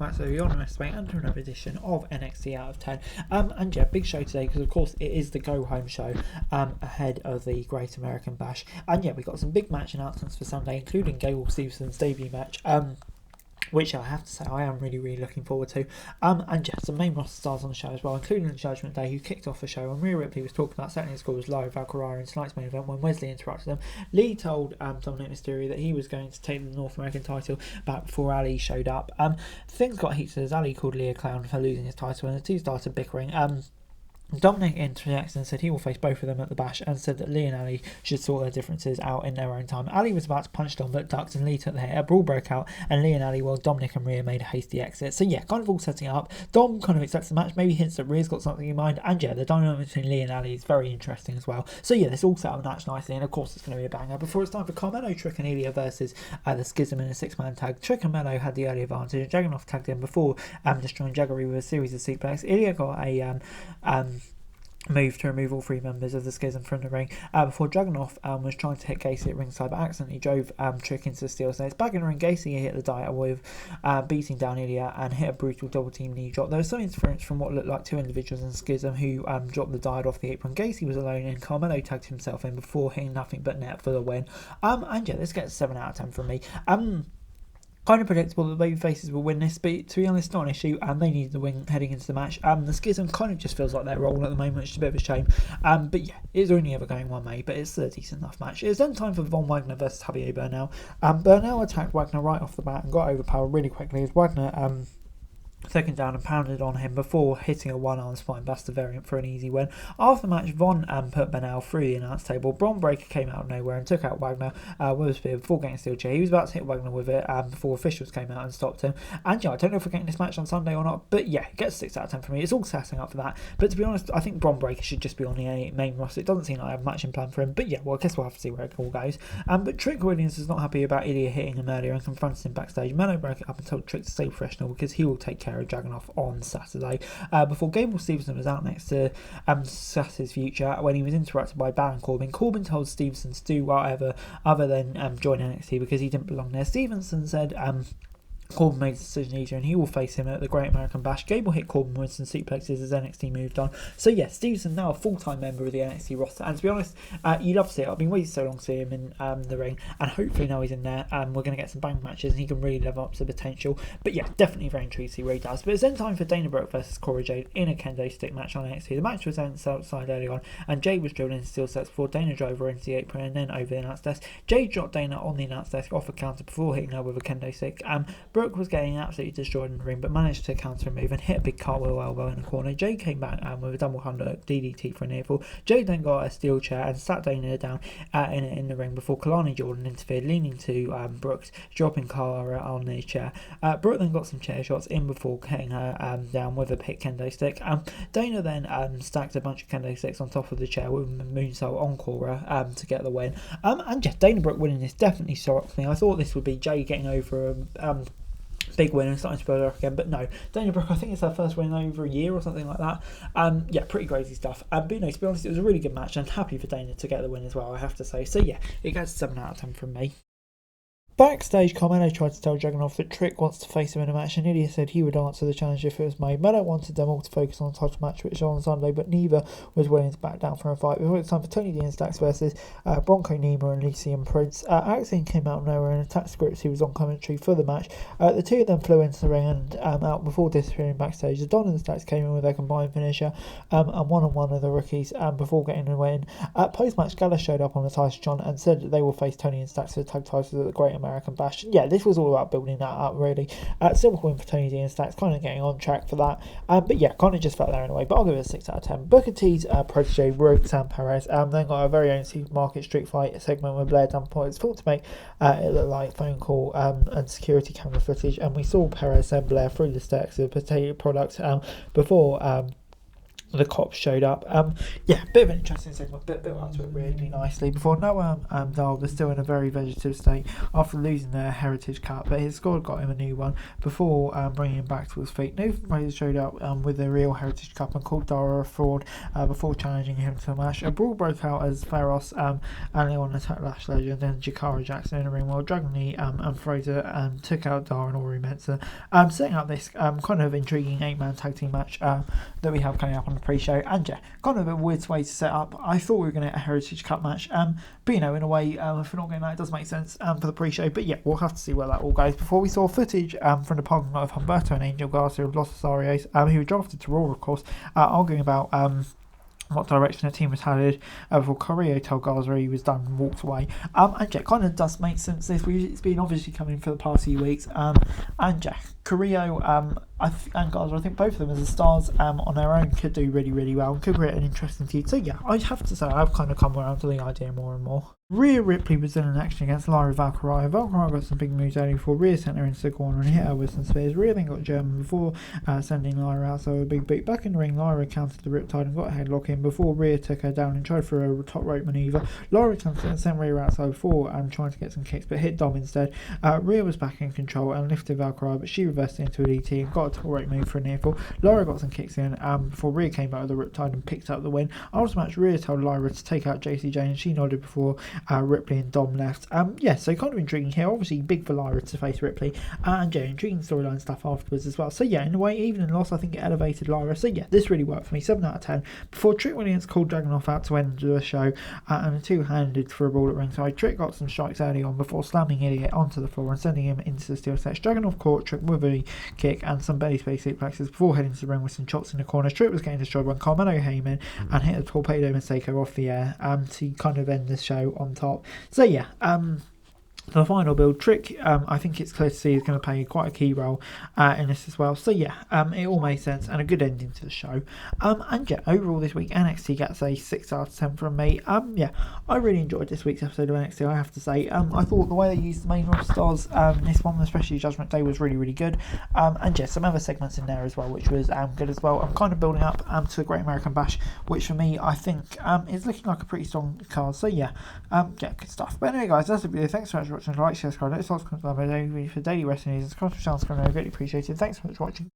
back to the Honest Way and to another edition of NXT Out of 10. And yeah, big show today because of course it is the go home show ahead of the Great American Bash. And yeah, we got some big match announcements for Sunday, including Gable Stevenson's debut match. Which I have to say I am really looking forward to. And yeah, some main roster stars on the show as well, including the Judgment Day, who kicked off the show. And Rhea Ripley was talking about setting his scores live with Valkyria in tonight's main event when Wesley interrupted them. Lee told Dominic Mysterio that he was going to take the North American title back before Ali showed up. Things got heated as Ali called Lee a clown for losing his title, and the two started bickering. Dominic interjected and said he will face both of them at the Bash, and said that Lee and Ali should sort their differences out in their own time. Ali was about to punch Dom but ducked, and Lee took the hit. A brawl broke out and Lee and Ali, while Dominic and Rhea made a hasty exit. So yeah, kind of all setting up. Dom kind of accepts the match, maybe hints that Rhea's got something in mind, and yeah, the dynamic between Lee and Ali is very interesting as well. So yeah, this all set up the match nicely, and of course it's going to be a banger. Before it's time for Carmelo, Trick and Ilya versus the Schism in a 6-man tag. Trick and Melo had the early advantage. Jaganov tagged in before destroying Jaggery with a series of suplex. Ilya got a move to remove all three members of the Schism from the ring before Dragunov was trying to hit Gacy at ringside, but accidentally drove Trick into the steel snares. Back in the ring, Gacy hit the Dieter with beating down Ilya and hit a brutal double team knee drop. There was some interference from what looked like two individuals in Schism who dropped the Dieter off the apron. Gacy was alone and Carmelo tagged himself in before hitting nothing but net for the win. And yeah, this gets 7 out of 10 from me. Kind of predictable that the baby faces will win this, but to be honest, not an issue, and they need the win heading into the match. The Schism kind of just feels like their role at the moment, which is a bit of a shame. But yeah, it's only ever going one way, but it's a decent enough match. It's then time for Von Wagner versus Javier Bernal. Bernal attacked Wagner right off the bat and got overpowered really quickly as Wagner second down and pounded on him before hitting a one-arm spine buster variant for an easy win. After the match, Von put Bernal through the announce table. Braun Breaker came out of nowhere and took out Wagner with a spear before getting a steel chair. He was about to hit Wagner with it before officials came out and stopped him. And yeah, I don't know if we're getting this match on Sunday or not, but yeah, it gets 6 out of 10 for me. It's all setting up for that. But to be honest, I think Braun Breaker should just be on the main roster. It doesn't seem like I have much in plan for him, but yeah, well, I guess we'll have to see where it all goes. But Trick Williams is not happy about Ilya hitting him earlier and confronted him backstage. Melo broke it up and told Trick to stay professional because he will take care of Dragunov on Saturday. Before Gable Stevenson was out next to discuss his future when he was interrupted by Baron Corbin. Corbin told Stevenson to do whatever other than join NXT because he didn't belong there. Stevenson said Corbin made the decision easier and he will face him at the Great American Bash. Gable hit Corbin with some suplexes as NXT moved on. So yeah, Stevenson now a full-time member of the NXT roster, and to be honest, you love to see it. I've been waiting so long to see him in the ring, and hopefully now he's in there we're going to get some bang matches and he can really live up to the potential. But yeah, definitely very intrigued to see where he does. But it's then time for Dana Brooke versus Cora Jade in a kendo stick match on NXT. The match was outside early on and Jade was drilled into steel sets before Dana drove her into the apron and then over the announce desk. Jade dropped Dana on the announce desk off a counter before hitting her with a kendo stick. Brooke was getting absolutely destroyed in the ring, but managed to counter a move and hit a big cartwheel elbow in the corner. Jade came back with a double under DDT for a near fall. Jade then got a steel chair and sat Dana down in the ring before Kalani Jordan interfered, leaning to Brooks, dropping Cara on the chair. Brooke then got some chair shots in before getting her down with a pick kendo stick. Dana then stacked a bunch of kendo sticks on top of the chair with a moonsault on Cora to get the win. And yeah, Dana Brooke winning this definitely shocked me. I thought this would be Jade getting over big win and starting to build up again, but no, Dana Brooke, I think it's her first win in over a year or something like that. Yeah, pretty crazy stuff. But no, to be honest, it was a really good match and happy for Dana to get the win as well, I have to say. So yeah, it gets 7 out of 10 from me. Backstage, Carmelo tried to tell Dragunov that Trick wants to face him in a match, and Ilya said he would answer the challenge if it was made. Melo wanted them all to focus on the title match, which was on Sunday, but neither was willing to back down from a fight. Before it's time for Tony D and Stacks versus Bronco Nima and Lycium Prince. Axiom came out of nowhere and attacked Scripps, who was on commentary for the match. The two of them flew into the ring and out before disappearing backstage. The Don and Stacks came in with their combined finisher and one-on-one of the rookies before getting the win. Post-match, Gallus showed up on the title shot and said that they will face Tony and Stacks for the tag titles at the Great American Bash. Yeah, this was all about building that up, really. Silver win for Tony D and Stacks, kind of getting on track for that. But yeah, kind of just felt there in a way, but I'll give it a 6 out of 10. Booker T's protege, Roxanne Perez, then got our very own supermarket street fight segment with Blair Davenport. It's thought to make it look like phone call and security camera footage, and we saw Perez send Blair through the stacks of potato products before the cops showed up. Yeah, bit of an interesting segment, bit up to it really nicely. Before Noah Dahl was still in a very vegetative state after losing their Heritage Cup, but his squad got him a new one before bringing him back to his feet. Nathan Fraser showed up with the real Heritage Cup and called Dara a fraud before challenging him to a match. A brawl broke out as Pharos and Leon attacked Lash Legend and Jakara Jackson in the ring, while Dragon Lee and Fraser took out Dara and Ori Mensa, setting up this kind of intriguing 8-man tag team match that we have coming up on the pre-show. And yeah, kind of a weird way to set up. I thought we were going to get a Heritage Cup match, but in a way, if we're not getting that, it does make sense for the pre-show. But yeah, we'll have to see where that all goes. Before we saw footage from the parking lot of Humberto and Angel Garcia of Los Osarios, who were drafted to Raw, of course, arguing about what direction the team was headed before Carrillo told Garza he was done and walked away. And yeah, kind of does make sense. It's been obviously coming for the past few weeks. And yeah, Carrillo and Garza, I think both of them as the stars on their own could do really, really well and could create an interesting feud. So yeah, I have to say I've kind of come around to the idea more and more. Rhea Ripley was in an action against Lyra Valkyrie. Valkyrie got some big moves early before Rhea sent her into the corner and hit her with some spears. Rhea then got German before sending Lyra out, so a big beat. Back in the ring, Lyra countered the Riptide and got a headlock in before Rhea took her down and tried for a top rope manoeuvre. Lyra countered and sent Rhea outside before trying to get some kicks, but hit Dom instead. Rhea was back in control and lifted Valkyrie, but she reversed it into a DT and got a top rope move for a near fall. Lyra got some kicks in before Rhea came out of the Riptide and picked up the win. After the match, Rhea told Lyra to take out JC Jane and she nodded before Ripley and Dom left. Yeah, so kind of intriguing here. Obviously big for Lyra to face Ripley, and yeah, intriguing storyline stuff afterwards as well. So yeah, in a way, even in loss, I think it elevated Lyra. So yeah, this really worked for me. 7 out of 10. Before Trick Williams called Dragunov out to end the show, and a two-handed for a brawl at ringside. Trick got some strikes early on before slamming Idiot onto the floor and sending him into the steel steps. Dragunov caught Trick with a kick and some belly space suplexes before heading to the ring with some chops in the corner. Trick was getting destroyed by Carmelo Heyman and hit a torpedo Masako off the air to kind of end the show on top. So yeah, the final build, Trick, I think it's clear to see is going to play quite a key role in this as well. So yeah, it all made sense and a good ending to the show. And yeah, overall this week NXT gets a 6 out of 10 from me. Yeah, I really enjoyed this week's episode of NXT, I have to say. I thought the way they used the main rosters this one, especially Judgment Day, was really, really good. And yeah, some other segments in there as well, which was good as well. I'm kind of building up to a Great American Bash, which for me, I think is looking like a pretty strong card. So yeah, yeah, good stuff. But anyway guys, that's the video. Thanks so much for watching. Like, share, subscribe, subscribe for daily wrestling news and subscribe to the channel. I greatly appreciated. Thanks so much for watching.